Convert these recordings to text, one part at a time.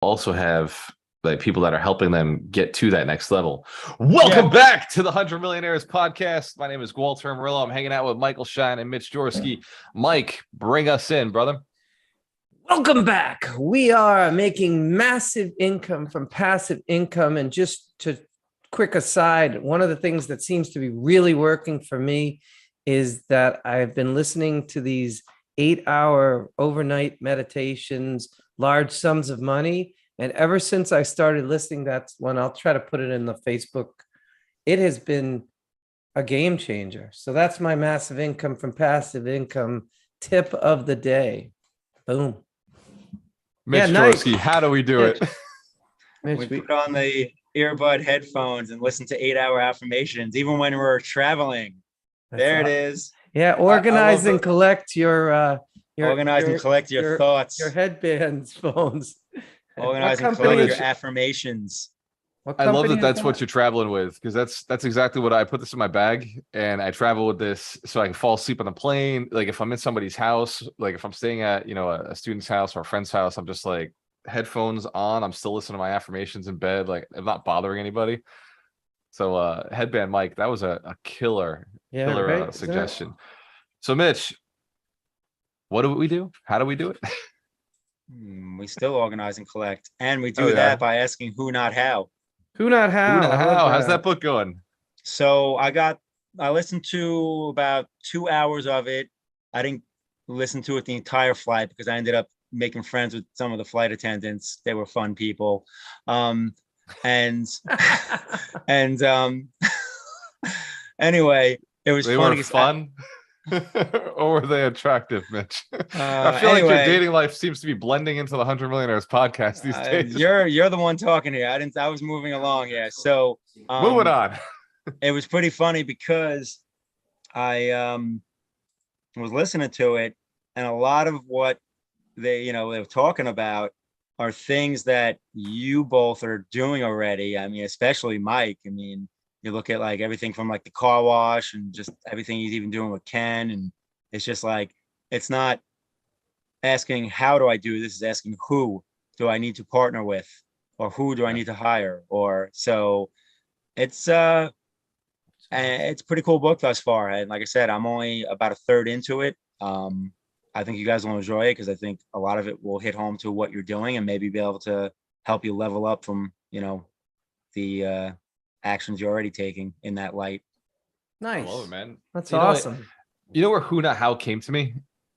also have like people that are helping them get to that next level. Welcome back to the 100 Millionaires Podcast. My name is Walter Amarillo. I'm hanging out with Michael Shine and Mitch Jorsky. Mike, bring us in, brother. Welcome back. We are making massive income from passive income. And just to quick aside, one of the things that seems to be really working for me is that I've been listening to these 8-hour overnight meditations, large sums of money. And ever since I started listening, that's one, I'll try to put it in the Facebook. It has been a game changer. So that's my massive income from passive income tip of the day. Boom. Mitch Jorsky, how do we do it? We put on the earbud headphones and listen to 8-hour affirmations, even when we're traveling. There it is. Yeah, organize and collect your organize and collect your thoughts. Your headbands, phones. Organize and collect your affirmations. I love that that's what you're traveling with, because that's exactly what I put this in my bag and I travel with this so I can fall asleep on the plane. Like if I'm in somebody's house, like if I'm staying at, a student's house or a friend's house, I'm just like headphones on. I'm still listening to my affirmations in bed. Like I'm not bothering anybody. So headband Mike, that was a killer suggestion. So Mitch, what do we do? How do we do it? We still organize and collect, and we do that by asking who, not how. Who, not how. Who, not how. How's that book going? So I listened to about 2 hours of it. I didn't listen to it the entire flight because I ended up making friends with some of the flight attendants. They were fun people. And anyway, it was funny. Were fun. Or were they attractive, Mitch? I feel like your dating life seems to be blending into the 100 Millionaires Podcast these days. You're the one talking here. I was moving along. Yeah. So moving on. It was pretty funny because I was listening to it, and a lot of what they were talking about are things that you both are doing already. I mean, especially Mike. I mean, you look at like everything from like the car wash and just everything he's even doing with Ken. And it's just like, it's not asking, how do I do this? It's asking, who do I need to partner with, or who do I need to hire? Or so it's a pretty cool book thus far. And like I said, I'm only about a third into it. I think you guys will enjoy it because I think a lot of it will hit home to what you're doing and maybe be able to help you level up from, the actions you're already taking in that light. Nice. I love it, man. That's awesome. You know where Who Not How came to me?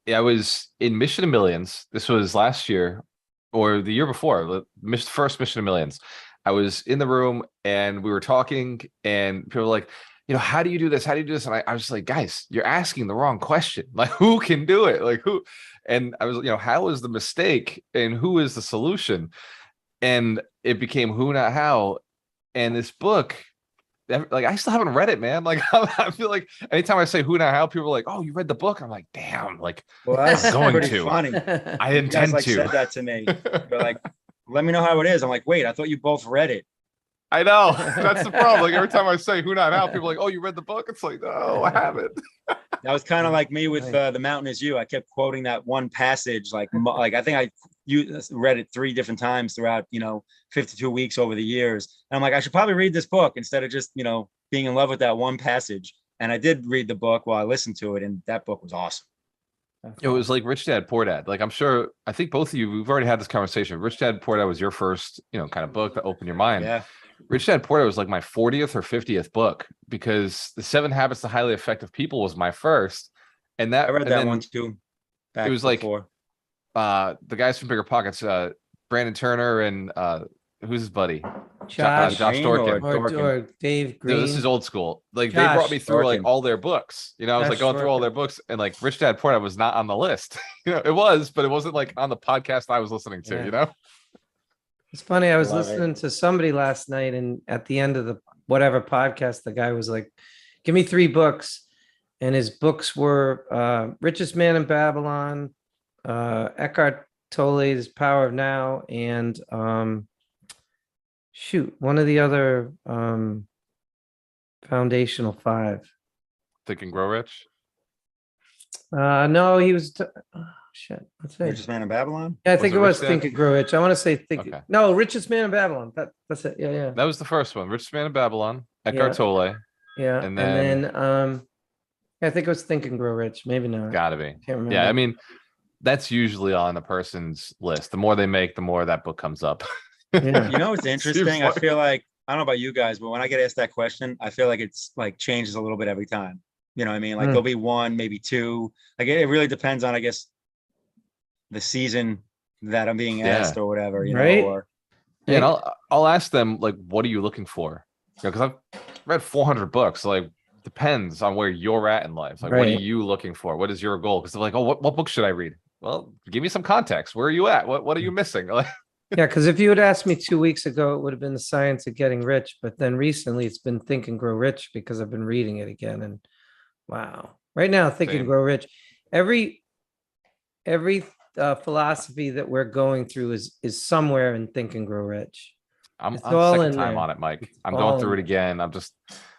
I was in Mission of Millions. This was last year or the year before, the first Mission of Millions. I was in the room and we were talking and people were like, how do you do this? How do you do this? And I was like, guys, you're asking the wrong question. Like, who can do it? Like who? And I was, how is the mistake and who is the solution? And it became Who Not How. And this book, like, I still haven't read it, man. Like, I feel like anytime I say Who Not How, people are like, "Oh, you read the book?" I'm like, "Damn!" Like, well, that's going pretty to. Funny. I intend you guys, to. Said that to me. You're like, "Let me know how it is." I'm like, "Wait, I thought you both read it." I know. That's the problem. Like every time I say Who Not How, people are like, "Oh, you read the book?" It's like, no, I haven't. That was kind of like me with The Mountain Is You. I kept quoting that one passage, like I think you read it 3 different times throughout 52 weeks over the years. And I'm like, I should probably read this book instead of just being in love with that one passage. And I did read the book while I listened to it, and that book was awesome. It was like Rich Dad Poor Dad. Like I think both of you, we've already had this conversation. Rich Dad Poor Dad was your first kind of book that opened your mind. Yeah. Rich Dad Poor Dad was like my 40th or 50th book, because The 7 Habits of Highly Effective People was my first. And that I read that one too. It was before. Like the guys from Bigger Pockets, Brandon Turner and who's his buddy? Josh Dorkin. Or Dave Green. No, this is old school. Like Josh they brought me through Dorkin. like all their books. I was like going through all their books, and like Rich Dad Poor Dad was not on the list. It was, but it wasn't like on the podcast I was listening to. It's funny. I was listening to somebody last night, and at the end of the whatever podcast, the guy was like, "Give me 3 books," and his books were "Richest Man in Babylon," Eckhart Tolle's "Power of Now," and one of the other foundational 5. Think and Grow Rich. No, he was shit. Let's see. Richest Man in Babylon. Yeah, I think it it was Rich Dad? Think and Grow Rich. I want to say Okay. No, Richest Man in Babylon. That's it. Yeah. That was the first one. Richest Man in Babylon, Eckhart Yeah. Tolle. Yeah. And And then I think it was Think and Grow Rich. Maybe not. gotta be. Can't remember. Yeah, I mean, that's usually on a person's list. The more they make, the more that book comes up. Yeah. You know what's interesting? I feel like, I don't know about you guys, but when I get asked that question, I feel like it's like changes a little bit every time. You know what I mean? Like there'll be one, maybe two. Like it really depends on, I guess, the season that I'm being asked or whatever, you know, Right. or Yeah, and I'll ask them, like, what are you looking for? Because I've read 400 books. Like, depends on where you're at in life. Like, what are Right. you looking for? What is your goal? Because they're like, oh, what book should I read? Well, give me some context. Where are you at? What are you missing? Like, Yeah, because if you had asked me 2 weeks ago, it would have been The Science of Getting Rich. But then recently it's been Think and Grow Rich because I've been reading it again. And wow. Right now, Think and Same. Grow Rich. Every philosophy that we're going through is somewhere in Think and Grow Rich. I'm It's on all second in time there. on it, Mike. It's I'm all going through in it again. I'm just,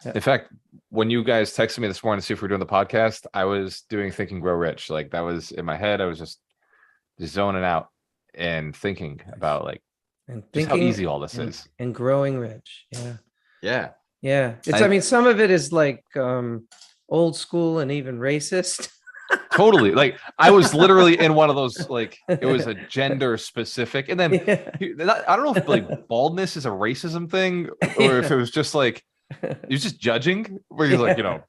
Yeah. in fact, when you guys texted me this morning to see if we are doing the podcast, I was doing Think and Grow Rich. Like, that was in my head. I was just zoning out and thinking about like And just how easy all this and, is. and growing rich. Yeah. Yeah. Yeah. I mean, some of it is like old school and even racist. Totally. Like, I was literally in one of those, like, it was a gender specific. And then Yeah. I don't know if like baldness is a racism thing or if it was just like, he was just judging where he's like, you know,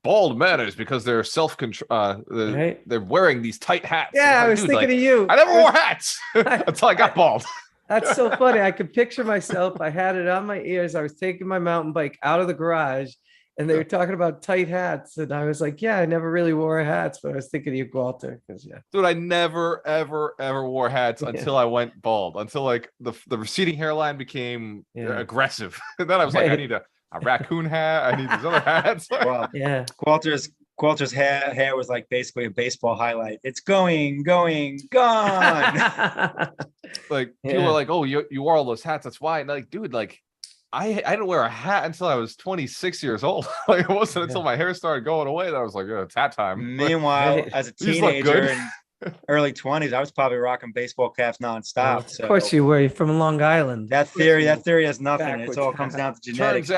bald matters because they're self-control. Right. They're wearing these tight hats. Yeah, I Like, was dude, thinking like, of you. I never wore hats until I got bald. That's so funny. I could picture myself. I had it on my ears. I was taking my mountain bike out of the garage and they were talking about tight hats. And I was like, yeah, I never really wore hats, but I was thinking of you, Walter. Because yeah. Dude, I never, ever, ever wore hats until I went bald, until like the receding hairline became aggressive. And then I was like, I need a raccoon hat. I need these other hats. well, Yeah. Qualter's hair was like basically a baseball highlight. It's going, gone. Like people were like, oh, you wore all those hats. That's why. And like, dude, like I didn't wear a hat until I was 26 years old. Like it wasn't until my hair started going away that I was like, oh, it's hat time. Meanwhile, Right. as a These look teenager good. in early 20s, I was probably rocking baseball caps nonstop. Of So course you were. You're from Long Island. that theory has nothing. Backwards It all comes down to genetics,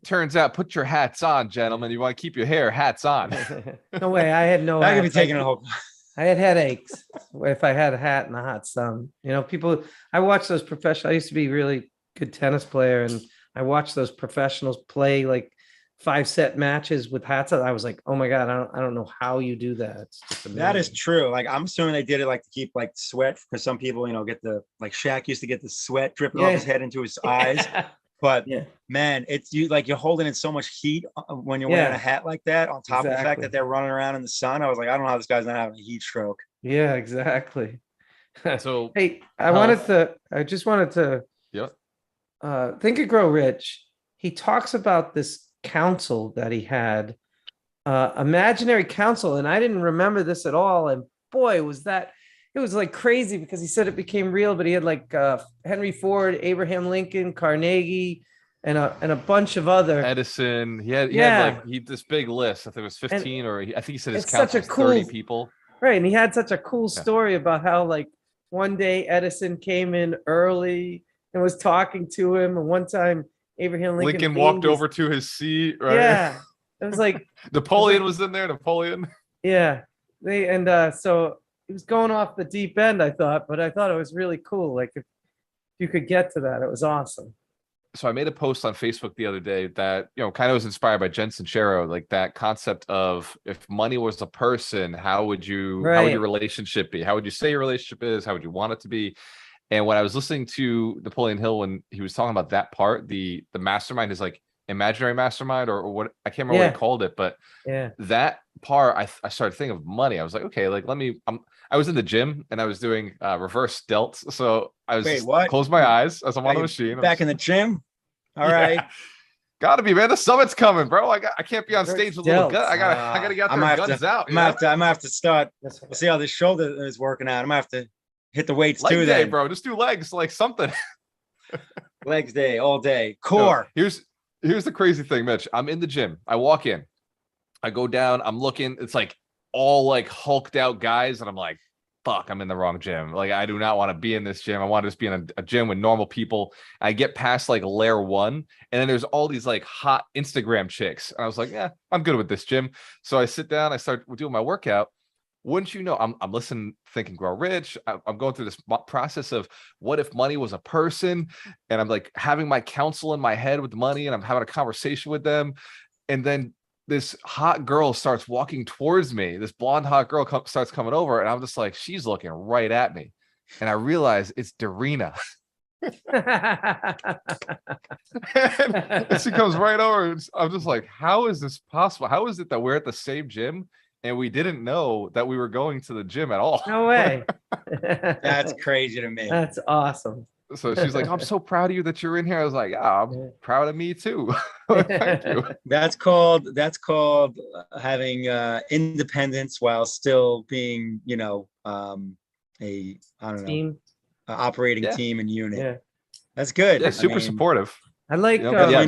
Turns out, put your hats on, gentlemen. You want to keep your hair hats on. No way. I had no baby. I could be hats. taking a whole. I had headaches if I had a hat in the hot sun. You know, people, I watched those professional. I used to be a really good tennis player and I watched those professionals play like 5-set matches with hats on. I was like, oh my God, I don't know how you do that. It's just amazing. That is true. Like I'm assuming they did it like to keep like sweat because some people, you know, get the like Shaq used to get the sweat dripping off his head into his eyes. But man, it's you like you're holding in so much heat when you're wearing a hat like that. On top of the fact that they're running around in the sun, I was like, I don't know how this guy's not having a heat stroke. Yeah, exactly. So hey, I just wanted to Think and Grow Rich. He talks about this council that he had, imaginary council, and I didn't remember this at all. And boy, it was like crazy because he said it became real, but he had like Henry Ford, Abraham Lincoln, Carnegie, and a bunch of other Edison. He had this big list. I think it was 15 I think he said his council was 30 people. Right. And he had such a cool story about how like one day Edison came in early and was talking to him. And one time Abraham Lincoln walked over to his seat. Right. Yeah. It was like Napoleon was in there. Napoleon. Yeah. So he was going off the deep end, I thought, but I thought it was really cool. Like if you could get to that, it was awesome. So I made a post on Facebook the other day that, you know, kind of was inspired by Jen Sincero, like that concept of if money was a person, how would your relationship be? How would you say your relationship is? How would you want it to be? And when I was listening to Napoleon Hill, when he was talking about that part, the mastermind is like imaginary mastermind or what, I can't remember what he called it, but that part, I started thinking of money. I was like, okay, like I was in the gym and I was doing reverse delts. So I was close my eyes as I'm on the machine. Back in the gym. All right. Gotta be, man. The summit's coming, bro. I can't be on stage with a little gun. I gotta get out there, guns out. I'm gonna have to start. We'll see how this shoulder is working out. I'm gonna have to hit the weights leg too. Day, then, bro. Just do legs, like something. Legs day, all day. Core. No, here's the crazy thing, Mitch. I'm in the gym. I walk in. I go down. I'm looking. It's like all like hulked out guys, and I'm like, fuck, I'm in the wrong gym. Like, I do not want to be in this gym. I want to just be in a gym with normal people. I get past like layer 1, and then there's all these like hot Instagram chicks. And I was like, yeah, I'm good with this gym. So I sit down, I start doing my workout. Wouldn't you know, I'm listening, thinking, Grow Rich. I'm going through this process of what if money was a person, and I'm like having my counsel in my head with money, and I'm having a conversation with them, and then this hot girl starts walking towards me. This blonde hot girl starts coming over, and I'm just like, she's looking right at me, and I realize it's Darina. And she comes right over. And I'm just like, how is this possible? How is it that we're at the same gym and we didn't know that we were going to the gym at all? No way. That's crazy to me. That's awesome. So she's like, I'm so proud of you that you're in here. I was like, yeah, I'm proud of me too. Thank you. That's called having independence while still being, Team. Operating Yeah. team and unit. Yeah. That's good. Yeah, super supportive. I like Definitely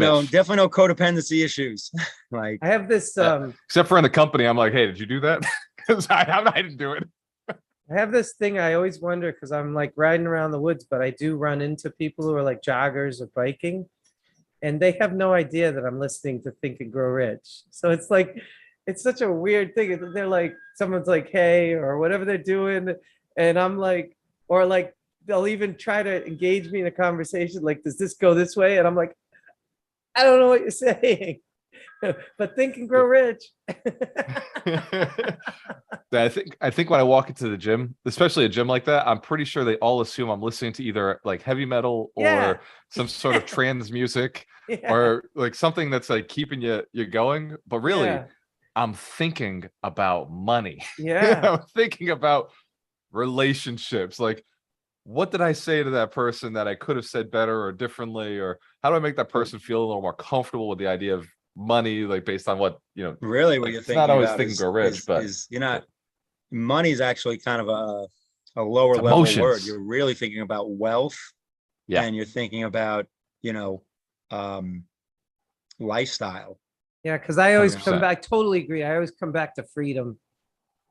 no codependency issues. Like, I have this except for in the company, I'm like, hey, did you do that? Because I didn't do it. I have this thing I always wonder, because I'm like riding around the woods, but I do run into people who are like joggers or biking, and they have no idea that I'm listening to Think and Grow Rich. So it's like, it's such a weird thing. They're like, someone's like, hey, or whatever they're doing. And I'm like, or like, they'll even try to engage me in a conversation. Like, does this go this way? And I'm like, I don't know what you're saying, but Think and Grow Rich. I think when I walk into the gym, especially a gym like that, I'm pretty sure they all assume I'm listening to either like heavy metal or some sort of trance music or like something that's like keeping you going. But really, I'm thinking about money. Yeah. I'm thinking about relationships. Like, what did I say to that person that I could have said better or differently? Or how do I make that person feel a little more comfortable with the idea of money, like based on what, really what like, you're it's thinking not always about Think and Grow Rich, but you're not, money's actually kind of a lower level emotions. word. You're really thinking about wealth, and you're thinking about, lifestyle. Yeah, because I always 100%. come back, totally agree. I always come back to freedom.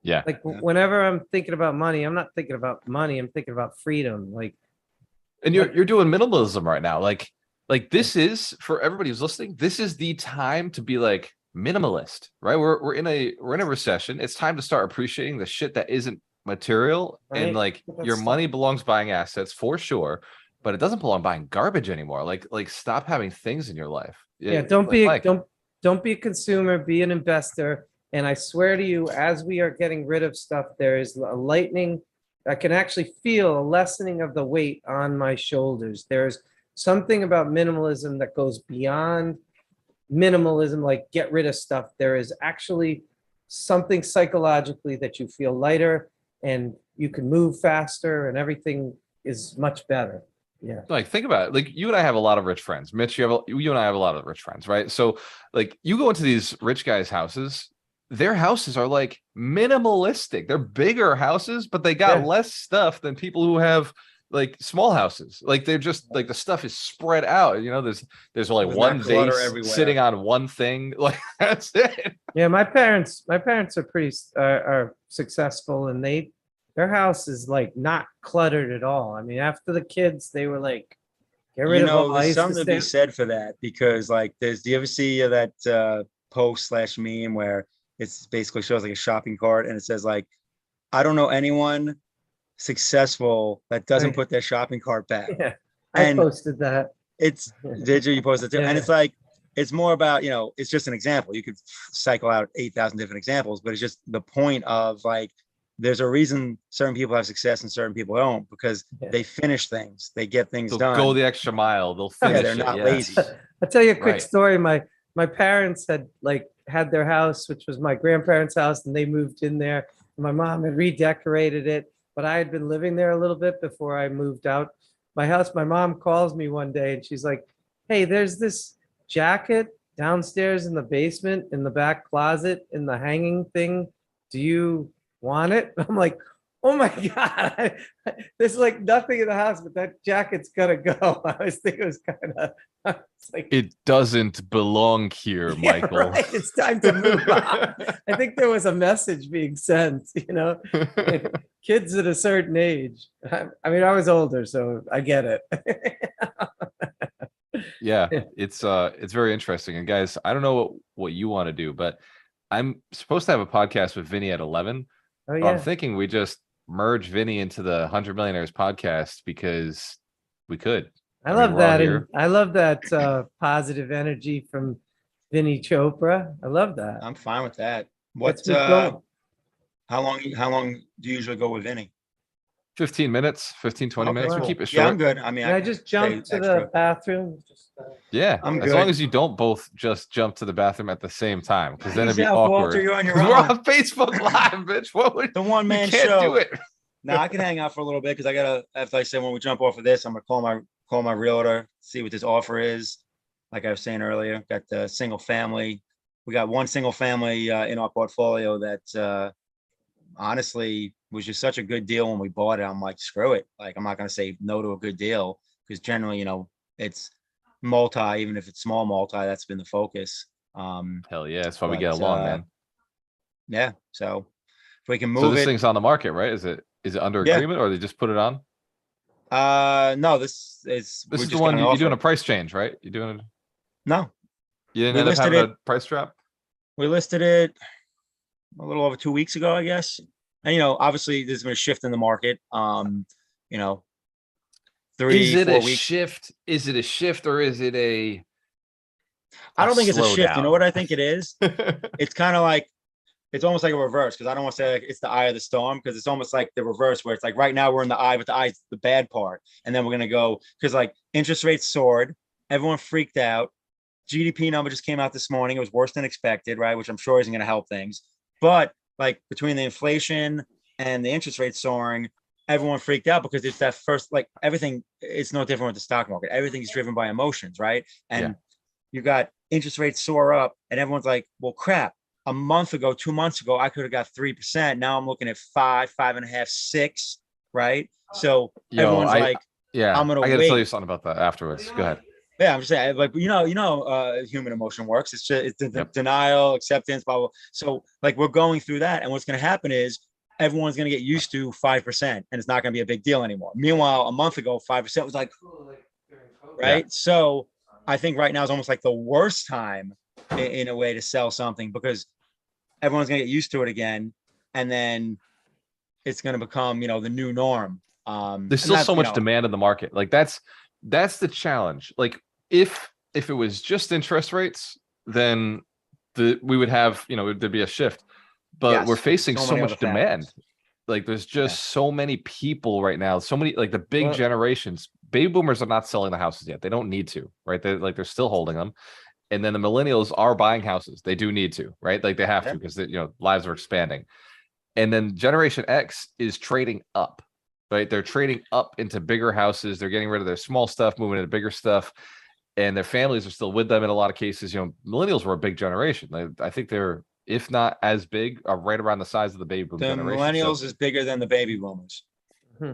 Yeah. Like whenever I'm thinking about money, I'm not thinking about money. I'm thinking about freedom. Like, And you're doing minimalism right now. Like this is, for everybody who's listening, this is the time to be like minimalist, right? We're in a recession. It's time to start appreciating the shit that isn't material. Right. And like your money belongs buying assets for sure, but it doesn't belong buying garbage anymore. Like stop having things in your life. yeah, don't be a consumer, be an investor. And I swear to you, as we are getting rid of stuff, there is a lightening. I can actually feel a lessening of the weight on my shoulders. There's something about minimalism that goes beyond minimalism, like get rid of stuff. There is actually something psychologically that you feel lighter and you can move faster and everything is much better. Yeah. Like, think about it. Like, you and I have a lot of rich friends. Mitch, you and I have a lot of rich friends, right? So like, you go into these rich guys' houses, their houses are like minimalistic. They're bigger houses, but they got less stuff than people who have like small houses. Like, they're just like, the stuff is spread out. There's only one vase sitting on one thing. Like, that's it. Yeah, my parents are pretty are successful, and their house is like not cluttered at all. I mean, after the kids, they were like, get rid of all. There's something to be said for that, because like, do you ever see that post/meme where it's basically shows like a shopping cart and it says like, I don't know anyone successful that doesn't put their shopping cart back. Yeah, I posted that. Did you post it too? And it's like, it's more about, it's just an example. You could cycle out 8,000 different examples, but it's just the point of like, there's a reason certain people have success and certain people don't, because they finish things, they get things done. Go the extra mile. They'll finish. They're not lazy. I'll tell you a quick story. My parents had their house, which was my grandparents' house, and they moved in there. My mom had redecorated it, but I had been living there a little bit before I moved out my house. My mom calls me one day and she's like, hey, there's this jacket downstairs in the basement, in the back closet, in the hanging thing. Do you want it? I'm like, Oh my God. There's like nothing in the house, but that jacket's gonna go. I was thinking it was kind of it's like It doesn't belong here, yeah, Michael. right. It's time to move on. I think there was a message being sent, kids at a certain age. I mean, I was older, so I get it. Yeah, it's very interesting. And guys, I don't know what you want to do, but I'm supposed to have a podcast with Vinny at 11. Oh I'm yeah. thinking we just merge Vinny into the 100 Millionaires podcast because we could. I mean, love we're all that. here. And I love that positive energy from Vinny Chopra. I love that. I'm fine with that. Gets me going. How long do you usually go with Vinny? 15 minutes, 15, 20 minutes. We cool. keep it Yeah, short. I'm good. I mean, Can I can just stay jump to extra. the bathroom? Yeah, I'm as long good. as you don't both just jump to the bathroom at the same time, because then it'd be Easy out, Walter, awkward. you're on your 'Cause we're own. on Facebook Live, bitch. What would The one you man can't show. do it? Now I can hang out for a little bit because I gotta. After I said when we jump off of this, I'm gonna call my realtor, see what this offer is. Like I was saying earlier, got the single family. We got one single family in our portfolio that honestly was just such a good deal when we bought it. I'm like, screw it. Like I'm not gonna say no to a good deal because generally, it's multi, even if it's small multi, that's been the focus. Hell yeah, that's why we But, get along, man. Yeah, so if we can So move this it. thing's on the market, right? Is it under Yeah. agreement, or they just put it on? No, this is This we're is the just one gonna you're doing a offer. price change, right? You're doing No, you didn't We end up listed having a price drop? we listed it a little over 2 weeks ago, I guess. And obviously there's been a shift in the market. You know, Is it 3-4 a weeks. shift? Is it a shift or is it a I don't think it's a shift. You know slowdown? what I think it is? It's kind of like it's almost like a reverse because I don't want to say like it's the eye of the storm because it's almost like the reverse where it's like right now we're in the eye, but the eye is the bad part, and then we're gonna go because like interest rates soared, everyone freaked out. GDP number just came out this morning. It was worse than expected, right? Which I'm sure isn't going to help things. But like between the inflation and the interest rates soaring, everyone freaked out because it's that first, like everything, it's no different with the stock market. Everything's driven by emotions, right? And Yeah. you got interest rates soar up and everyone's like, well, crap. A month ago, 2 months ago, I could have got 3%. Now I'm looking at 5, 5.5, 6, right? So Yo, everyone's like, yeah, I'm gonna I gotta tell you wait. something about that afterwards. Go ahead. Yeah, I'm just saying, like, human emotion works. It's just Yep. denial, acceptance, blah, blah. So, like, we're going through that, and what's going to happen is everyone's going to get used to 5%, and it's not going to be a big deal anymore. Meanwhile, a month ago, 5% was like, right? Yeah. So, I think right now is almost like the worst time in a way to sell something because everyone's going to get used to it again, and then it's going to become, the new norm. There's still so much demand in the market. Like that's the challenge. Like if it was just interest rates, then we would have, there'd be a shift. But Yes, we're facing so so many much other demand. factors. Like there's just so many people right now, so many like the big Well- generations. Baby boomers are not selling the houses yet. They don't need to, right? They're still holding them. And then the millennials are buying houses. They do need to, right? Like they have to because lives are expanding. And then Generation X is trading up, right? They're trading up into bigger houses. They're getting rid of their small stuff, moving into bigger stuff. And their families are still with them in a lot of cases. Millennials were a big generation. I think they're, if not as big, are right around the size of the baby boom The generation. millennials So is bigger than the baby boomers.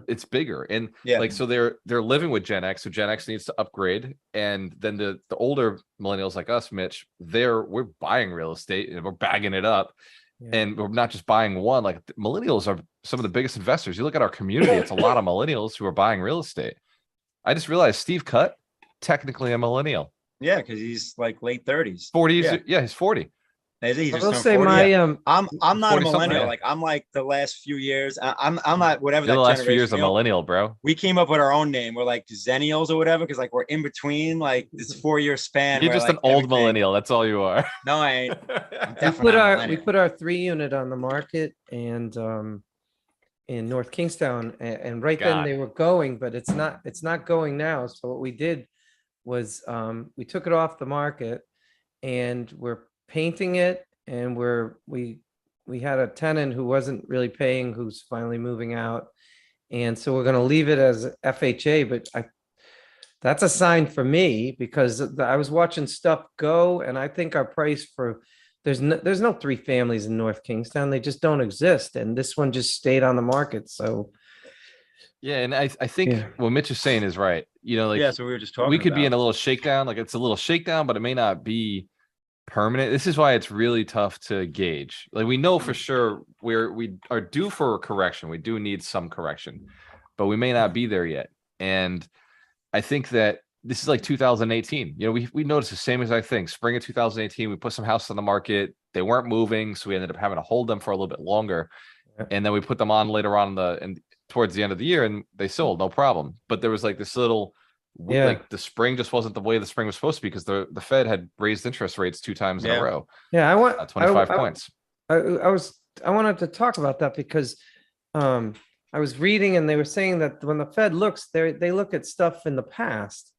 it's bigger. And Yeah. like, so they're living with Gen X. So Gen X needs to upgrade. And then the older millennials like us, Mitch, we're buying real estate and we're bagging it up. Yeah. And we're not just buying one. Like millennials are some of the biggest investors. You look at our community, it's a lot of millennials who are buying real estate. I just realized Steve Cutt, technically a millennial. Yeah, because he's like late 30s. 40s. Yeah, he's 40. Is he? He I just will turned say 40? my Yeah. I'm not a 40-something, millennial. yeah. Like I'm like the last few years. I'm not whatever You're that the last few years a generation, millennial, bro. we came up with our own name. We're like Zennials or whatever, because like we're in between like this 4-year span. You're where, just like, an old everything- millennial. That's all you are. No, I ain't. I'm we definitely put not a our millennial. 3-unit on the market and in North Kingstown and right then God. they were going, but it's not going now. So what we did was we took it off the market and we're painting it and we had a tenant who wasn't really paying who's finally moving out. And so we're going to leave it as FHA, but that's a sign for me because I was watching stuff go and I think our price for there's no three families in North Kingstown. They just don't exist. And this one just stayed on the market. So Yeah, and I think Yeah. what Mitch is saying is right. Like Yeah, so we were just talking we could be in about. a little shakedown. Like it's a little shakedown, but it may not be permanent. This is why it's really tough to gauge. Like we know for sure we are due for a correction. We do need some correction, but we may not be there yet. And I think that this is like 2018. We noticed the same exact thing. Spring of 2018, we put some houses on the market. They weren't moving, so we ended up having to hold them for a little bit longer. And then we put them on later on and towards the end of the year, and they sold, no problem. But there was like this little, like the spring just wasn't the way the spring was supposed to be because the Fed had raised interest rates 2 times in a row. Yeah, 25 points. I wanted to talk about that because I was reading and they were saying that when the Fed looks, they look at stuff in the past,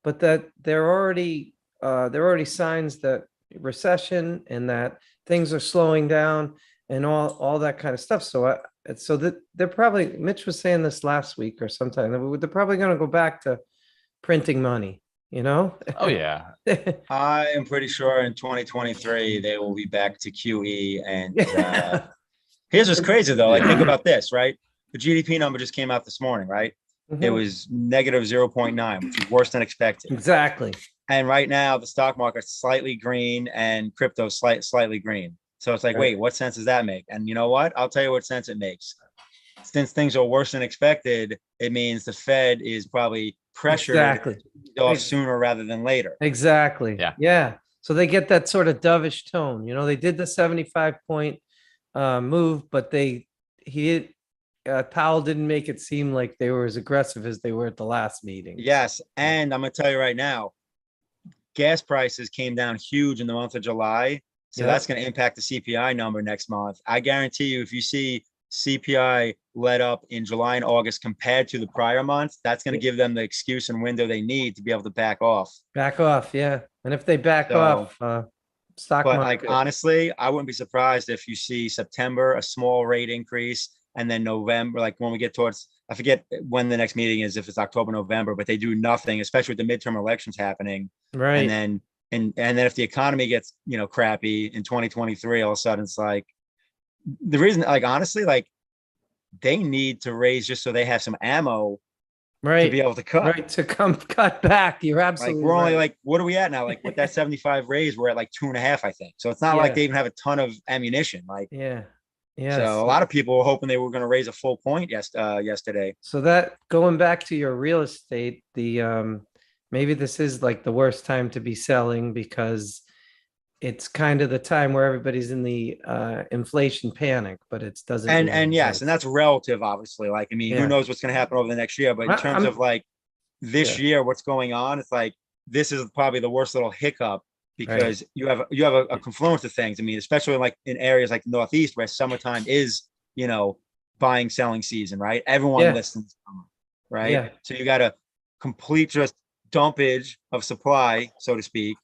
but that there are already signs that recession and that things are slowing down and all that kind of stuff. So that they're probably, Mitch was saying this last week or sometime, they're probably going to go back to printing money, Oh yeah. I am pretty sure in 2023 they will be back to QE. And here's what's crazy though. Like think about this, right? The GDP number just came out this morning, right? It was negative 0.9, which is worse than expected. Exactly. And right now the stock market's slightly green and crypto slightly green. So it's like, wait, what sense does that make? And you know what? I'll tell you what sense it makes. Since things are worse than expected, it means the Fed is probably pressured off sooner rather than later. Exactly. Yeah. So they get that sort of dovish tone. They did the 75-point move, but Powell didn't make it seem like they were as aggressive as they were at the last meeting. Yes. And I'm going to tell you right now, gas prices came down huge in the month of July. So that's going to impact the CPI number next month. I guarantee you, if you see CPI let up in July and August compared to the prior months, that's going to give them the excuse and window they need to be able to back off. Yeah. And if they back off, stock market. Like honestly, I wouldn't be surprised if you see September, a small rate increase, and then November, like when we get towards, I forget when the next meeting is, if it's October, November, but they do nothing, especially with the midterm elections happening. Right. And then if the economy gets, crappy in 2023, all of a sudden it's like, the reason, like, honestly, like they need to raise just so they have some ammo to be able to cut. Right. To come cut back. You're absolutely like, we're only like, what are we at now? Like with that 75 raise, we're at like 2.5, I think. So it's not like they even have a ton of ammunition. Like, yeah. So a lot of people were hoping they were going to raise a full point yesterday. So that, going back to your real estate, maybe this is like the worst time to be selling because it's kind of the time where everybody's in the inflation panic, but it doesn't. And yes, and that's relative, obviously. Like, I mean, who knows what's going to happen over the next year? But in terms of like this year, what's going on, it's like this is probably the worst little hiccup because you have a confluence of things. I mean, especially like in areas like the Northeast where summertime is, buying, selling season, right? Everyone listens, right? Yeah. So you got a complete just dumpage of supply, so to speak,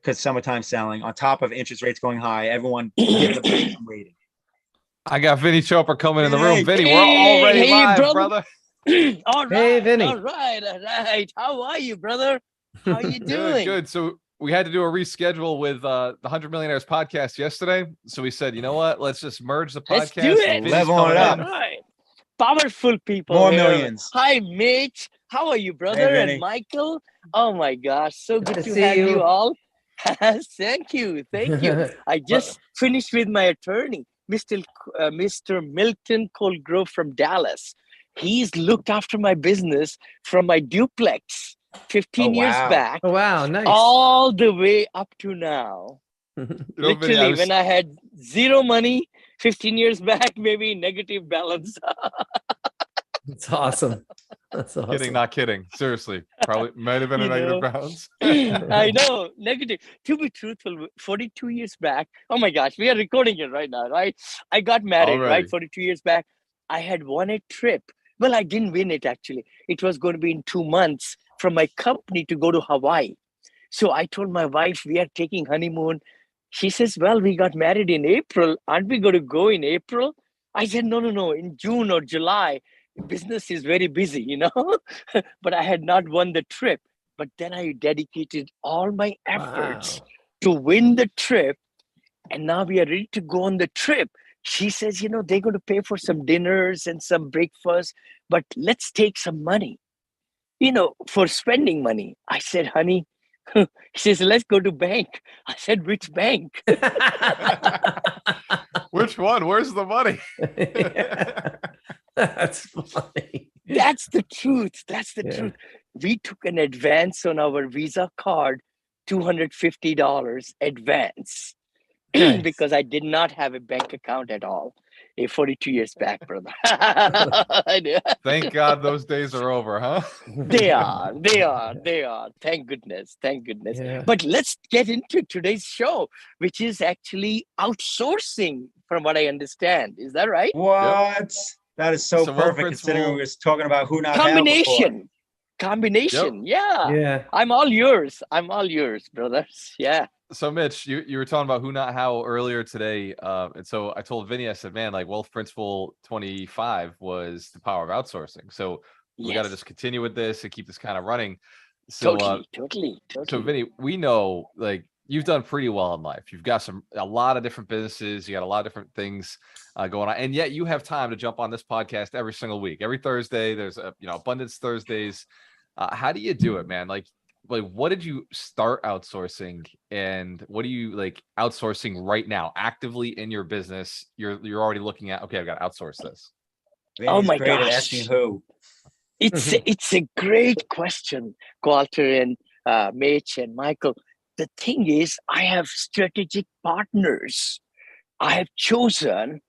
because summertime selling on top of interest rates going high, everyone getting the break from waiting. I got Vinny Chopper coming in the room. Vinny, we're already live, brother. All right. Hey, Vinny. All right. How are you, brother? How are you doing? Good. So we had to do a reschedule with the 100 Millionaires podcast yesterday. So we said, you know what? Let's just merge the podcast. Let's do it. Level it up. All right. Powerful people. More here. millions. Hi, Mitch. How are you, brother? Hey, and Michael? Oh, my gosh. So good to see have you. you all. Thank you. I just finished with my attorney, Mr. Milton Colgrove from Dallas. He's looked after my business from my duplex 15 years back. Oh, wow. Nice. All the way up to now. Literally, when I had zero money 15 years back, maybe negative balance. That's awesome. That's awesome. Kidding, not kidding. Seriously, probably might have been a negative balance. I know, negative. To be truthful, 42 years back. Oh my gosh, we are recording it right now, right? I got married, right? 42 years back. I had won a trip. Well, I didn't win it actually. It was going to be in 2 months from my company to go to Hawaii. So I told my wife, we are taking honeymoon. She says, well, we got married in April. Aren't we going to go in April? I said, no, in June or July. Business is very busy, but I had not won the trip. But then I dedicated all my efforts to win the trip. And now we are ready to go on the trip. She says, they're going to pay for some dinners and some breakfast, but let's take some money, for spending money. I said, honey, she says, let's go to bank. I said, which bank? Which one? Where's the money? That's funny. That's the truth. That's the truth. We took an advance on our Visa card, $250 advance. Nice. Because I did not have a bank account at all. 42 years back, brother. Thank God those days are over, huh? They are. Thank goodness. Yeah. But let's get into today's show, which is actually outsourcing, from what I understand. Is that right? What? Yep. That is so perfect, considering we were talking about who not combination. Combination. Yep. Yeah. I'm all yours, brothers. Yeah. So Mitch, you were talking about who not how earlier today. And so I told Vinny, I said, man, like Wealth Principle 25 was the power of outsourcing. So we got to just continue with this and keep this kind of running. So totally. So Vinny, we know like you've done pretty well in life. You've got a lot of different businesses. You got a lot of different things going on. And yet you have time to jump on this podcast every single week. Every Thursday, there's Abundance Thursdays. How do you do it, man? Like what did you start outsourcing, and what are you like outsourcing right now actively in your business? You're already looking at, okay, I've got to outsource this. Oh my gosh. Asking who? It's a great question, Walter and Mitch and Michael. The thing is, I have strategic partners I have chosen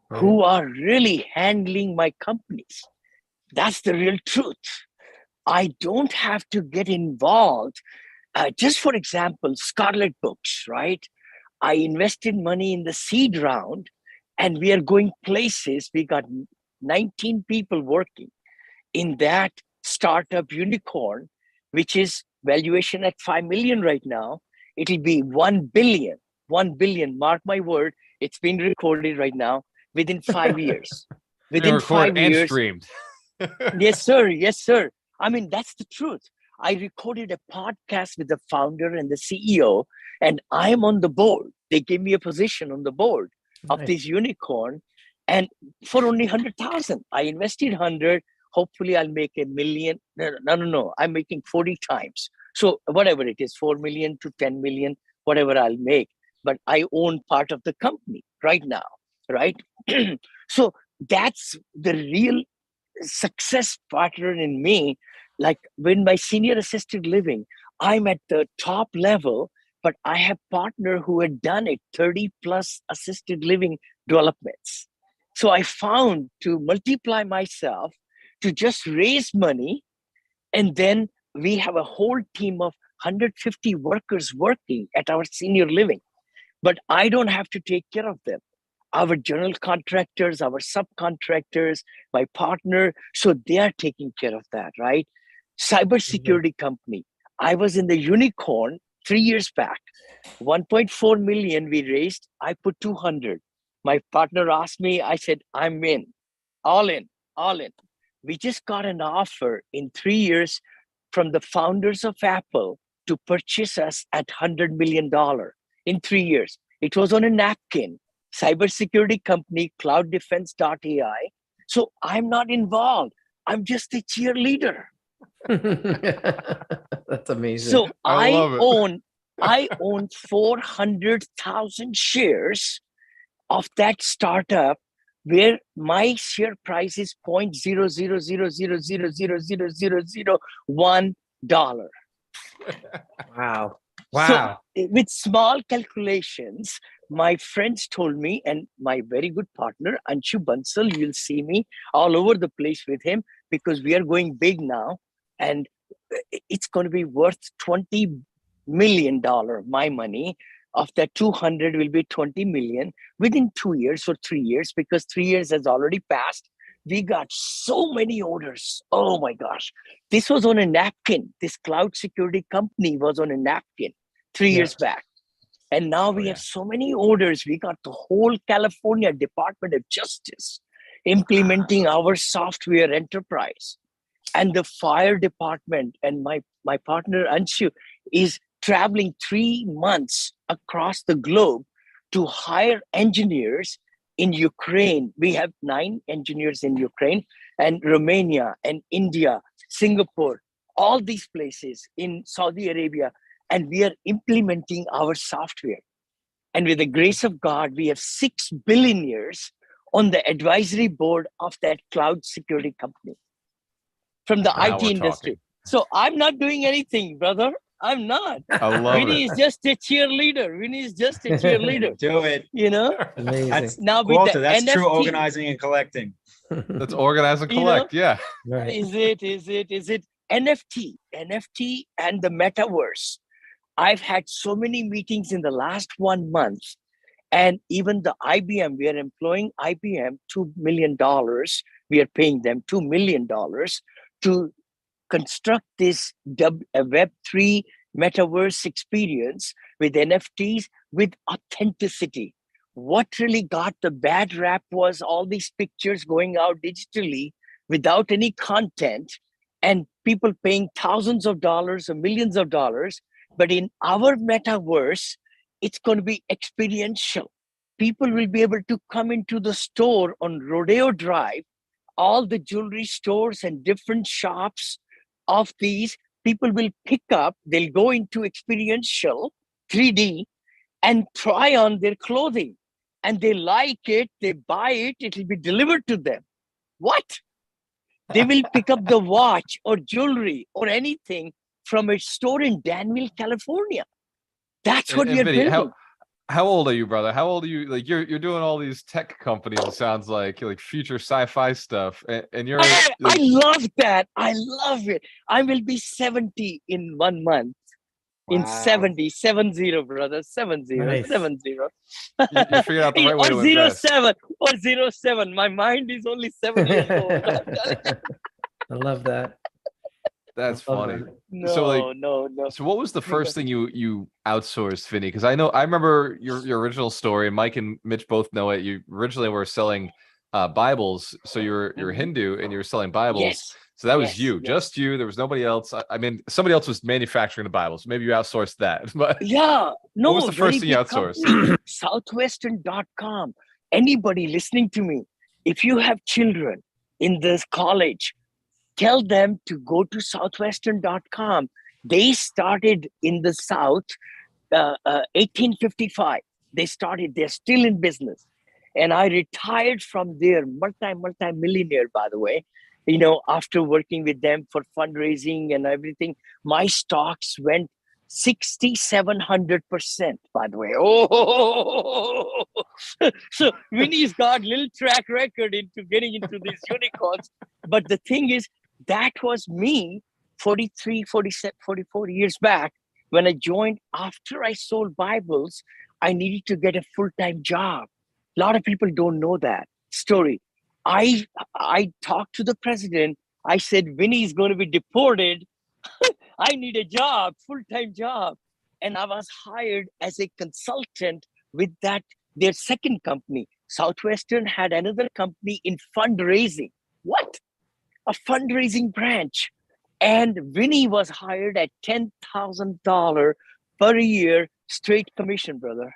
who are really handling my companies. That's the real truth. I don't have to get involved. Just for example, Scarlet Books, right? I invested money in the seed round and we are going places. We got 19 people working in that startup unicorn, which is valuation at 5 million right now. It'll be 1 billion, 1 billion. Mark my word. It's been recorded right now within 5 years. Within 5 years. And streamed. Yes, sir. I mean, that's the truth. I recorded a podcast with the founder and the CEO, and I'm on the board. They gave me a position on the board of this unicorn, and for only 100,000, I invested 100. Hopefully, I'll make $1 million. No. I'm making 40 times. So whatever it is, 4 million to 10 million, whatever I'll make. But I own part of the company right now, right? So that's the real success pattern in me. Like when my senior assisted living, I'm at the top level, but I have partner who had done it 30 plus assisted living developments. So I found to multiply myself to just raise money. And then we have a whole team of 150 workers working at our senior living, but I don't have to take care of them. Our general contractors, our subcontractors, my partner, so they are taking care of that, right? Cybersecurity company. I was in the unicorn 3 years back. 1.4 million we raised. I put 200. My partner asked me, I said, I'm in. All in. We just got an offer in 3 years from the founders of Apple to purchase us at $100 million in 3 years. It was on a napkin. Cybersecurity company, clouddefense.ai. So I'm not involved. I'm just a cheerleader. That's amazing. So I own 400,000 shares of that startup where my share price is $0.000000001. Wow. So with small calculations, my friends told me, and my very good partner, Anshu Bansal, you'll see me all over the place with him because we are going big now. And it's going to be worth $20 million, my money. Of that 200 will be 20 million within 2 years or 3 years, because 3 years has already passed. We got so many orders. Oh my gosh. This was on a napkin. This cloud security company was on a napkin 3 years back. And now we have so many orders. We got the whole California Department of Justice implementing our software enterprise. And the fire department, and my partner Anshu is traveling 3 months across the globe to hire engineers in Ukraine. We have 9 engineers in Ukraine and Romania and India, Singapore, all these places in Saudi Arabia, and we are implementing our software. And with the grace of God, we have 6 billionaires on the advisory board of that cloud security company from the Now IT we're industry. talking. So I'm not doing anything, brother. I'm not. I love Vinny it. is just a cheerleader. Vinny is just a cheerleader. Do it. You know, Amazing. That's now with Walter, the that's NFT, true organizing and collecting. Let's organize and You know, collect. Yeah. Right. is it NFT and the metaverse? I've had so many meetings in the last 1 month, and even the IBM, we are employing IBM $2 million. We are paying them $2 million to construct this Web3 metaverse experience with NFTs with authenticity. What really got the bad rap was all these pictures going out digitally without any content and people paying thousands of dollars or millions of dollars. But in our metaverse, it's going to be experiential. People will be able to come into the store on Rodeo Drive, all the jewelry stores and different shops of these. People will pick up, they'll go into experiential 3D and try on their clothing. And they like it, they buy it, it'll be delivered to them. What? They will pick up the watch or jewelry or anything from a store in Danville, California. That's what we are Vinny, building. how old are you, brother? How old are you? Like you're doing all these tech companies. It sounds like future sci-fi stuff, and you're. I Like, love that. I love it. I will be 70 in 1 month. In Wow. 70, brother, 70, Nice. 70. you figured out the right way to or invest. 07. My mind is only 7 years old. I love that. That's I love funny. that. No, So, like, no. So what was the first thing you outsourced, Vinny? Because I remember your original story, and Mike and Mitch both know it. You originally were selling Bibles, so you're Mhm. Hindu and you were selling Bibles. Yes. So that was Yes, you, yes. just you. There was nobody else. I mean, somebody else was manufacturing the Bibles. Maybe you outsourced that. But Yeah. No, what was the first thing you very big outsourced? company. Southwestern.com. Anybody listening to me, if you have children in this college, tell them to go to Southwestern.com. They started in the South 1855. They started, they're still in business. And I retired from there, multi-millionaire, by the way. You know, after working with them for fundraising and everything, my stocks went 6,700%, by the way. Oh, so Vinny's got little track record into getting into these unicorns. But the thing is, that was me 43, 47, 44 years back when I joined. After I sold Bibles, I needed to get a full-time job. A lot of people don't know that story. I talked to the president. I said, Vinny is going to be deported. I need a job, full-time job. And I was hired as a consultant with their second company. Southwestern had another company in fundraising. What? A fundraising branch. And Vinny was hired at $10,000 per year straight commission, brother.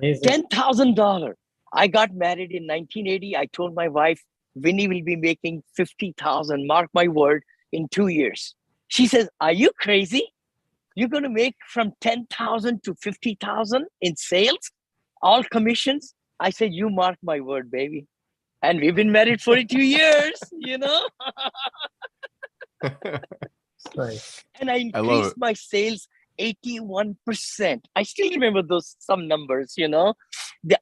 $10,000. I got married in 1980. I told my wife, Vinny will be making 50,000, mark my word, in 2 years. She says, are you crazy? You're going to make from 10,000 to 50,000 in sales, all commissions? I said, you mark my word, baby. And we've been married 42 years, you know? Nice. And I increased my sales 81%. I still remember some numbers, you know.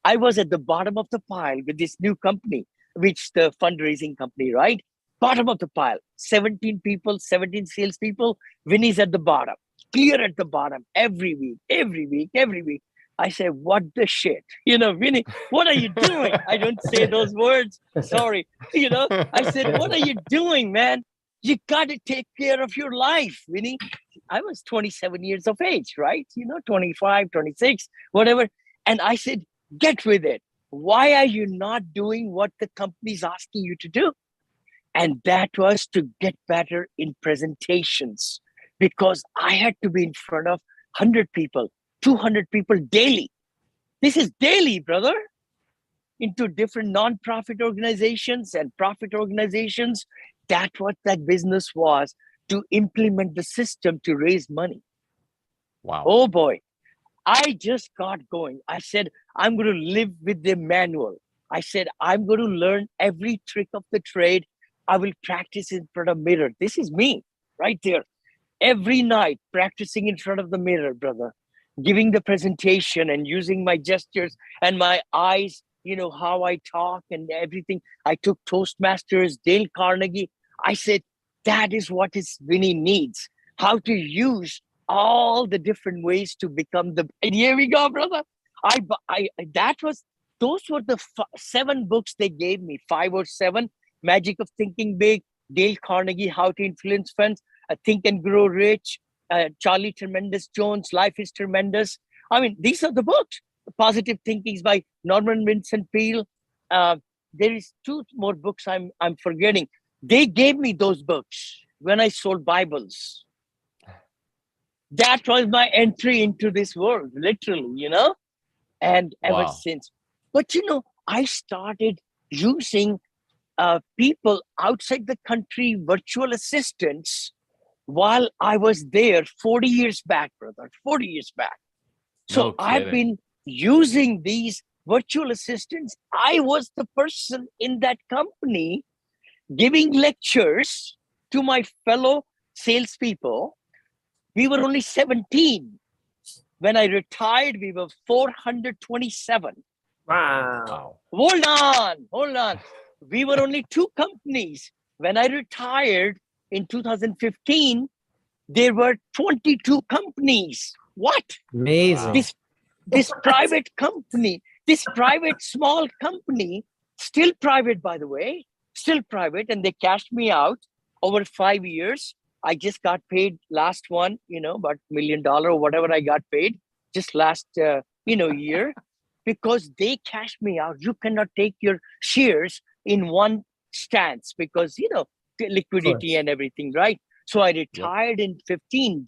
I was at the bottom of the pile with this new company, which the fundraising company, right? Bottom of the pile, 17 people, 17 salespeople. Vinny's at the bottom, clear at the bottom every week. I say, what the shit? You know, Vinny, what are you doing? I don't say those words. Sorry. You know, I said, what are you doing, man? You got to take care of your life, Vinny. I was 27 years of age, right? You know, 25, 26, whatever. And I said, get with it. Why are you not doing what the company's asking you to do? And that was to get better in presentations, because I had to be in front of 100 people, 200 people daily. This is daily, brother, into different non-profit organizations and profit organizations. That's what that business was, to implement the system to raise money. Wow. Oh boy. I just got going. I said, I'm going to live with the manual. I said, I'm going to learn every trick of the trade. I will practice in front of mirror. This is me right there. Every night, practicing in front of the mirror, brother, giving the presentation and using my gestures and my eyes, how I talk and everything. I took Toastmasters, Dale Carnegie. I said, that is what his Vinny needs. How to use all the different ways to become the. And here we go, brother. Those were the 7 books they gave me, 5 or 7. Magic of Thinking Big, Dale Carnegie, How to Influence Friends, Think and Grow Rich, Charlie Tremendous Jones, Life is Tremendous. I mean, these are the books. Positive Thinkings by Norman Vincent Peale. There is 2 more books I'm forgetting. They gave me those books when I sold Bibles. That was my entry into this world, literally, and ever since. But, I started using people outside the country, virtual assistants, while I was there 40 years back, brother, 40 years back. So I've been using these virtual assistants. I was the person in that company giving lectures to my fellow salespeople. We were only 17. When I retired, we were 427. Wow. Hold on. We were only 2 companies. When I retired in 2015, there were 22 companies. What? Amazing. This private company, this private small company, still private, by the way, still private, and they cashed me out over 5 years. I just got paid last one, about $1 million or whatever I got paid just last, year, because they cashed me out. You cannot take your shares in one stance because, liquidity and everything, right? So I retired in 2015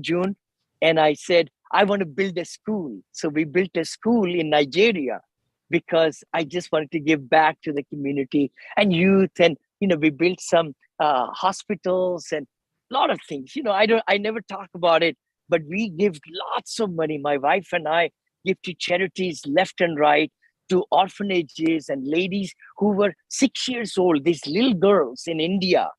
June, and I said, I want to build a school. So we built a school in Nigeria because I just wanted to give back to the community and youth. And, we built some hospitals and a lot of things. I never talk about it, but we give lots of money. My wife and I give to charities left and right, to orphanages and ladies who were 6 years old, these little girls in India.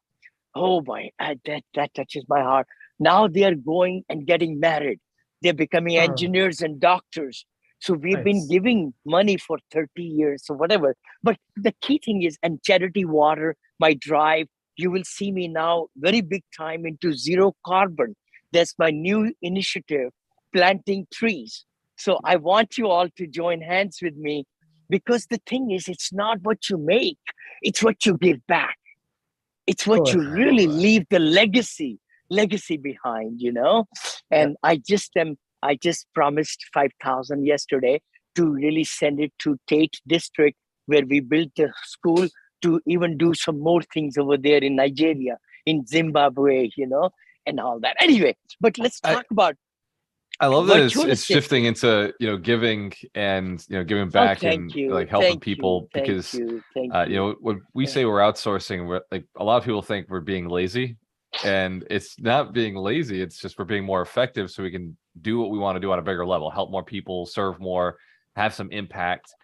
Oh my, that touches my heart. Now they are going and getting married. They're becoming engineers and doctors. So we've been giving money for 30 years or whatever. But the key thing is, and Charity Water, my drive, you will see me now very big time into zero carbon. That's my new initiative, planting trees. So I want you all to join hands with me, because the thing is, it's not what you make, it's what you give back. It's what you really leave the legacy behind, And I just promised 5,000 yesterday to really send it to Tate District, where we built a school, to even do some more things over there in Nigeria, in Zimbabwe, and all that. Anyway, but let's talk about. I love that it's shifting into, giving and, giving back and like helping people, because, when we say we're outsourcing, like a lot of people think we're being lazy, and it's not being lazy. It's just we're being more effective so we can do what we want to do on a bigger level, help more people, serve more, have some impact.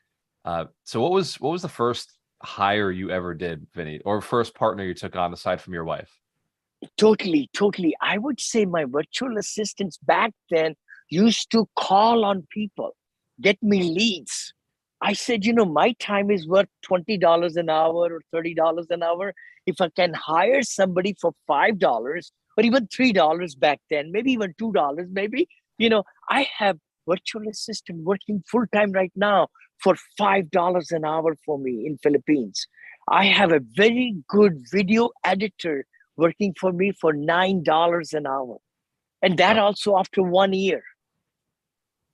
So what was the first hire you ever did, Vinny, or first partner you took on aside from your wife? Totally. I would say my virtual assistants back then used to call on people, get me leads. I said, my time is worth $20 an hour or $30 an hour. If I can hire somebody for $5 or even $3 back then, maybe even $2, maybe, I have virtual assistant working full time right now for $5 an hour for me in Philippines. I have a very good video editor working for me for $9 an hour. And that also after 1 year.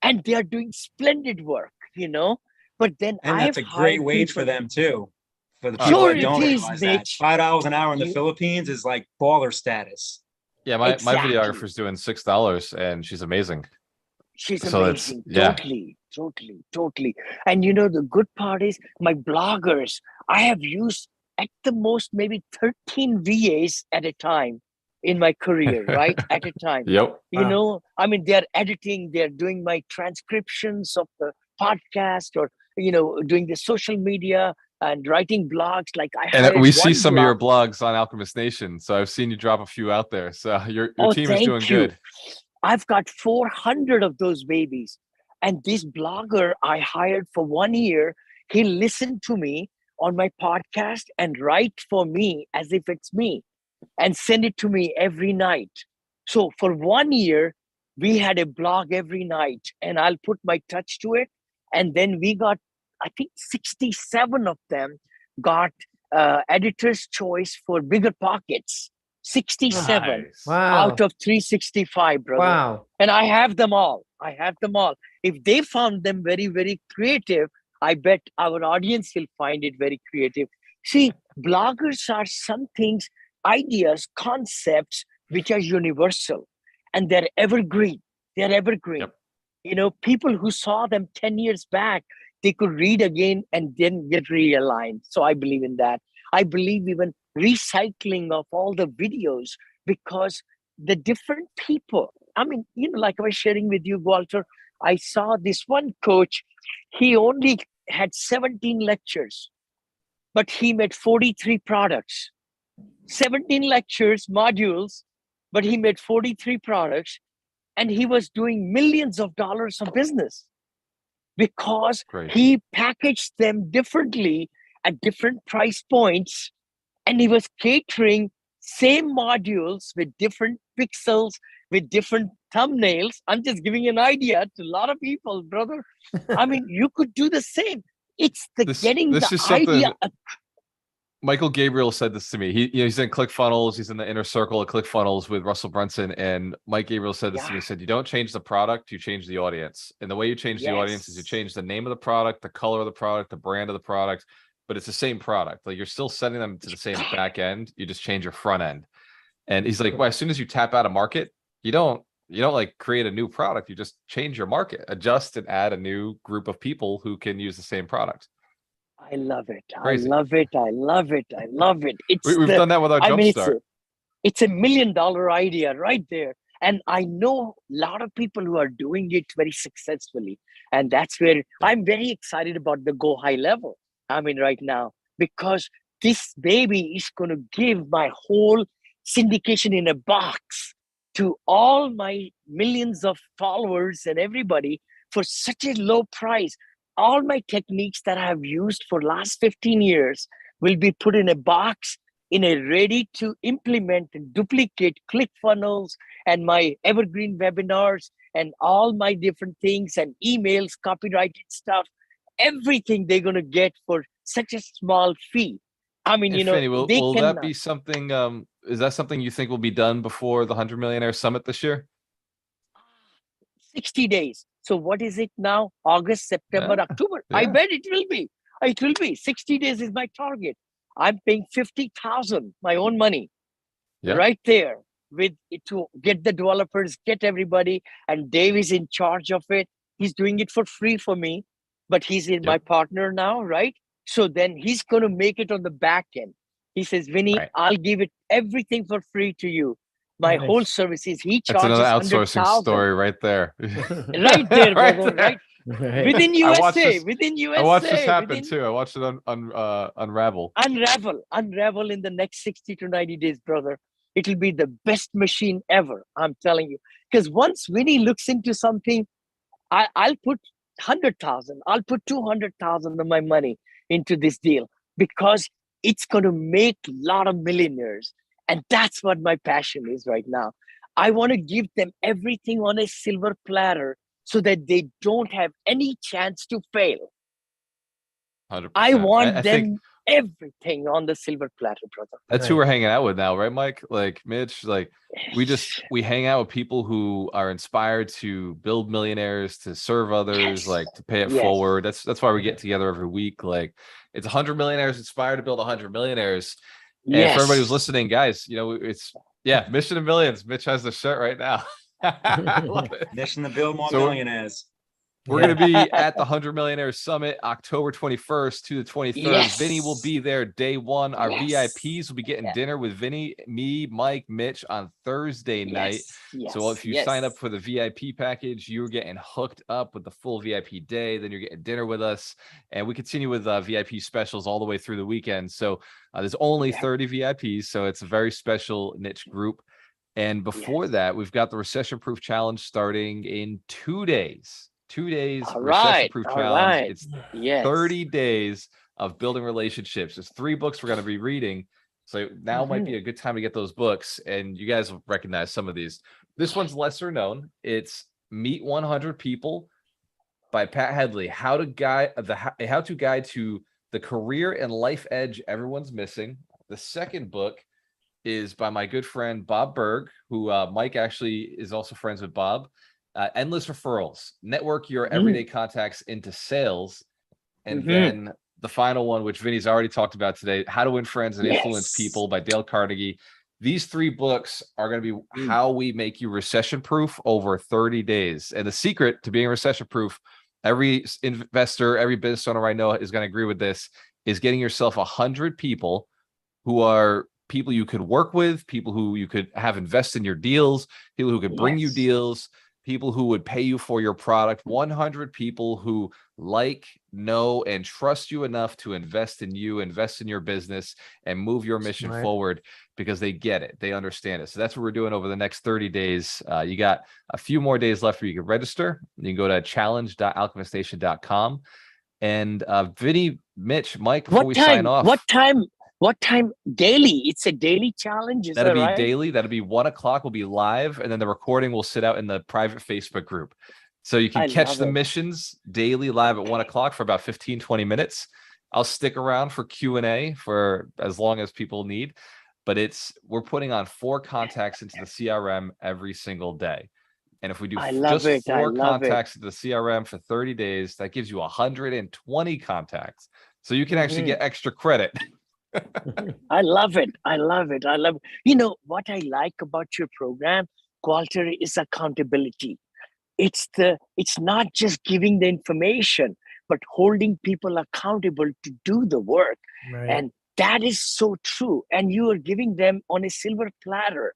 And they are doing splendid work, But then that's a great wage for them too. For the people that don't realize that, $5 an hour in the Philippines is like baller status. Yeah, my videographer's doing $6 and she's amazing. She's So amazing. yeah. Totally. And the good part is my bloggers, I have used at the most maybe 13 VAs at a time in my career, right? At a time. Yep. I mean, they're editing, they're doing my transcriptions of the podcast or, doing the social media and writing blogs. Like I And hired we see one some of blog. your blogs on Alchemist Nation. So I've seen you drop a few out there. So your team is doing Thank you. good. I've got 400 of those babies. And this blogger I hired for 1 year, he listened to me on my podcast and write for me as if it's me and send it to me every night. So for 1 year, we had a blog every night and I'll put my touch to it. And then we got, I think 67 of them got editor's choice for Bigger Pockets. 67 Nice. out of 365, brother. Wow. And I have them all. If they found them very, very creative, I bet our audience will find it very creative. See, bloggers are some things, ideas, concepts, which are universal and they're evergreen. Yep. People who saw them 10 years back, they could read again and then get realigned. So I believe in that. I believe even recycling of all the videos, because the different people, I mean, like I was sharing with you, Walter, I saw this one coach, he only had 17 lectures, but he made 43 products. 17 lectures, modules, but he made 43 products and he was doing millions of dollars of business because he packaged them differently at different price points, and he was catering same modules with different pixels, with different thumbnails. I'm just giving an idea to a lot of people, brother. I mean, you could do the same. It's getting the idea. Michael Gabriel said this to me. He's in ClickFunnels. He's in the inner circle of ClickFunnels with Russell Brunson. And Mike Gabriel said this to me. He said, you don't change the product, you change the audience. And the way you change the audience is you change the name of the product, the color of the product, the brand of the product, but it's the same product. Like you're still sending them to the same back end. You just change your front end. And he's like, well, as soon as you tap out a market, you don't like create a new product. You just change your market, adjust and add a new group of people who can use the same product. I love it. Crazy. I love it. We've done that with our Jumpstart. It's $1 million idea right there. And I know a lot of people who are doing it very successfully. And that's where I'm very excited about the Go High level. I mean, right now, because this baby is going to give my whole syndication in a box to all my millions of followers and everybody for such a low price. All my techniques that I have used for last 15 years will be put in a box in a ready to implement and duplicate ClickFunnels and my evergreen webinars and all my different things and emails, copyrighted stuff, everything they're going to get for such a small fee. I mean, Fanny, will that be something, is that something you think will be done before the 100 Millionaire Summit this year? 60 days. So what is it now? August, September, October. Yeah. I bet it will be. It will be. 60 days is my target. I'm paying $50,000, my own money, right there to get the developers, get everybody. And Dave is in charge of it. He's doing it for free for me, but he's my partner now, right? So then he's going to make it on the back end. He says, Vinny, I'll give it everything for free to you. My whole services, he charges. That's another outsourcing story right there. Right there, brother, right? Within USA, I watched this happen too. I watched it unravel. Unravel in the next 60 to 90 days, brother. It'll be the best machine ever. I'm telling you. Because once Vinny looks into something, I'll put 100,000. I'll put 200,000 of my money into this deal because it's going to make a lot of millionaires. And that's what my passion is right now. I want to give them everything on a silver platter so that they don't have any chance to fail. 100%. I want them everything on the silver platter, brother. That's who we're hanging out with now, right, Mike? Like Mitch, like we hang out with people who are inspired to build millionaires, to serve others, like to pay it forward. That's why we get together every week. Like it's 100 millionaires inspired to build 100 millionaires. And for everybody who's listening, guys, it's Mission of Millions. Mitch has the shirt right now. I love it. Mission to build more So- millionaires. We're going to be at the 100 Millionaires Summit, October 21st to the 23rd. Yes. Vinny will be there day one. Our Yes. VIPs will be getting Yeah. dinner with Vinny, me, Mike, Mitch on Thursday night. So if you sign up for the VIP package, you're getting hooked up with the full VIP day. Then you're getting dinner with us. And we continue with VIP specials all the way through the weekend. So there's only 30 VIPs. So it's a very special niche group. And before that, we've got the Recession Proof Challenge starting in 2 days. 2 days, All Recession right. Proof All Challenge. right. It's Yes. 30 days of building relationships. There's 3 books we're going to be reading. So now might be a good time to get those books. And you guys will recognize some of these. This one's lesser known. It's Meet 100 People by Pat Headley. How to guide to the career and life edge everyone's missing. The second book is by my good friend Bob Berg, who Mike actually is also friends with Bob. Endless Referrals, network your everyday contacts into sales. And then the final one, which Vinny's already talked about today, How to Win Friends and Influence People by Dale Carnegie. These 3 books are going to be how we make you recession proof over 30 days. And the secret to being recession proof, every investor, every business owner I know is going to agree with this, is getting yourself 100 people who are people you could work with, people who you could have invest in your deals, people who could bring you deals, people who would pay you for your product, 100 people who like, know, and trust you enough to invest in you, invest in your business, and move your mission forward because they get it. They understand it. So that's what we're doing over the next 30 days. You got a few more days left where you can register. You can go to challenge.alchemiststation.com. And Vinny, Mitch, Mike, before we sign off. What time daily? It's a daily challenge. That'll be daily. That'll be 1 o'clock. We'll be live. And then the recording will sit out in the private Facebook group. So you can catch the missions daily live at 1 o'clock for about 15, 20 minutes. I'll stick around for Q&A for as long as people need. But we're putting on 4 contacts into the CRM every single day. And if we do just 4 contacts into the CRM for 30 days, that gives you 120 contacts. So you can actually get extra credit. I love it. I love it. I love it. You know, what I like about your program, Walter, is accountability. It's not just giving the information, but holding people accountable to do the work. Right. And that is so true. And you are giving them on a silver platter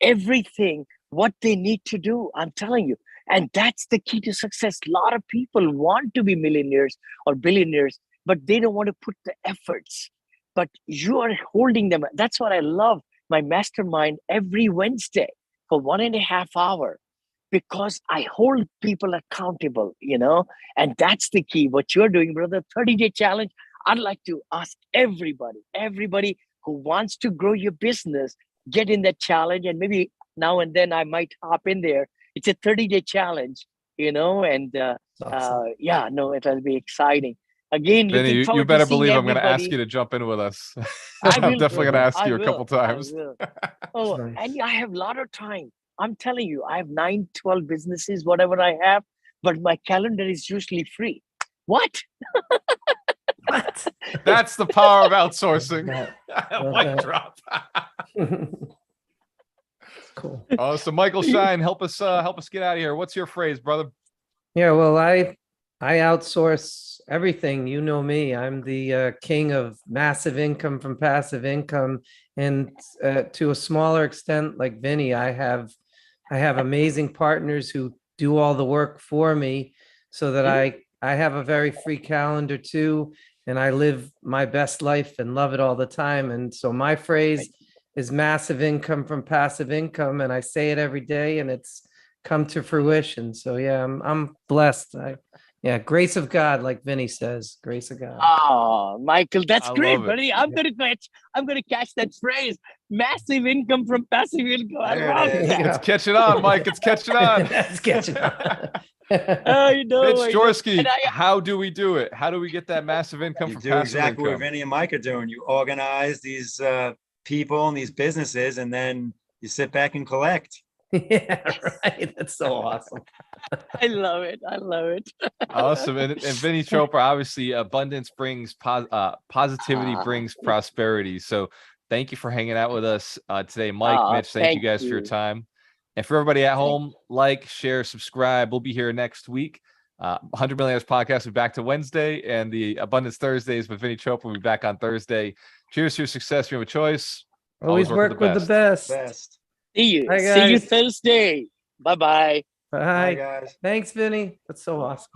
everything, what they need to do. I'm telling you. And that's the key to success. A lot of people want to be millionaires or billionaires, but they don't want to put the efforts. But you are holding them. That's what I love. My mastermind every Wednesday for 1.5 hours, because I hold people accountable, and that's the key. What you're doing, brother, 30-day challenge. I'd like to ask everybody who wants to grow your business, get in that challenge. And maybe now and then I might hop in there. It's a 30-day challenge, and awesome. It'll be exciting. Again, Vinny, you better believe I'm going to ask you to jump in with us. I'm definitely going to ask you a couple times. And I have a lot of time. I'm telling you, I have 9, 12 businesses, whatever I have, but my calendar is usually free. What? What? That's the power of outsourcing. Mic drop. Cool. Oh, so Michael Shine, help us get out of here. What's your phrase, brother? Yeah, well, I outsource everything. You know me. I'm the king of massive income from passive income, and to a smaller extent, like Vinny, I have amazing partners who do all the work for me, so that I have a very free calendar too, and I live my best life and love it all the time. And so my phrase is massive income from passive income, and I say it every day, and it's come to fruition. So yeah, I'm blessed. Grace of God, like Vinny says, grace of God. Oh, Michael, that's great, love it. buddy. I'm gonna catch that phrase. Massive income from passive income. I love that. It's catching on, Mike. It's catching on. It's catching on. Mitch Jorsky, how do we do it? How do we get that massive income from passive income? Exactly what Vinny and Mike are doing. You organize these people and these businesses, and then you sit back and collect. Yeah, right. That's so awesome. I love it. Awesome. And Vinny Chopra, obviously, abundance brings positivity, brings prosperity. So thank you for hanging out with us today. Mike, Mitch, thank you guys for your time. And for everybody at home, like, share, subscribe. We'll be here next week. 100 Millionaires Podcast will be back to Wednesday, and the Abundance Thursdays with Vinny Chopra will be back on Thursday. Cheers to your success. You have a choice. Always work with the best. See you. Bye, See you guys. Thursday. Bye-bye. Bye. Bye, guys. Thanks, Vinny. That's so awesome.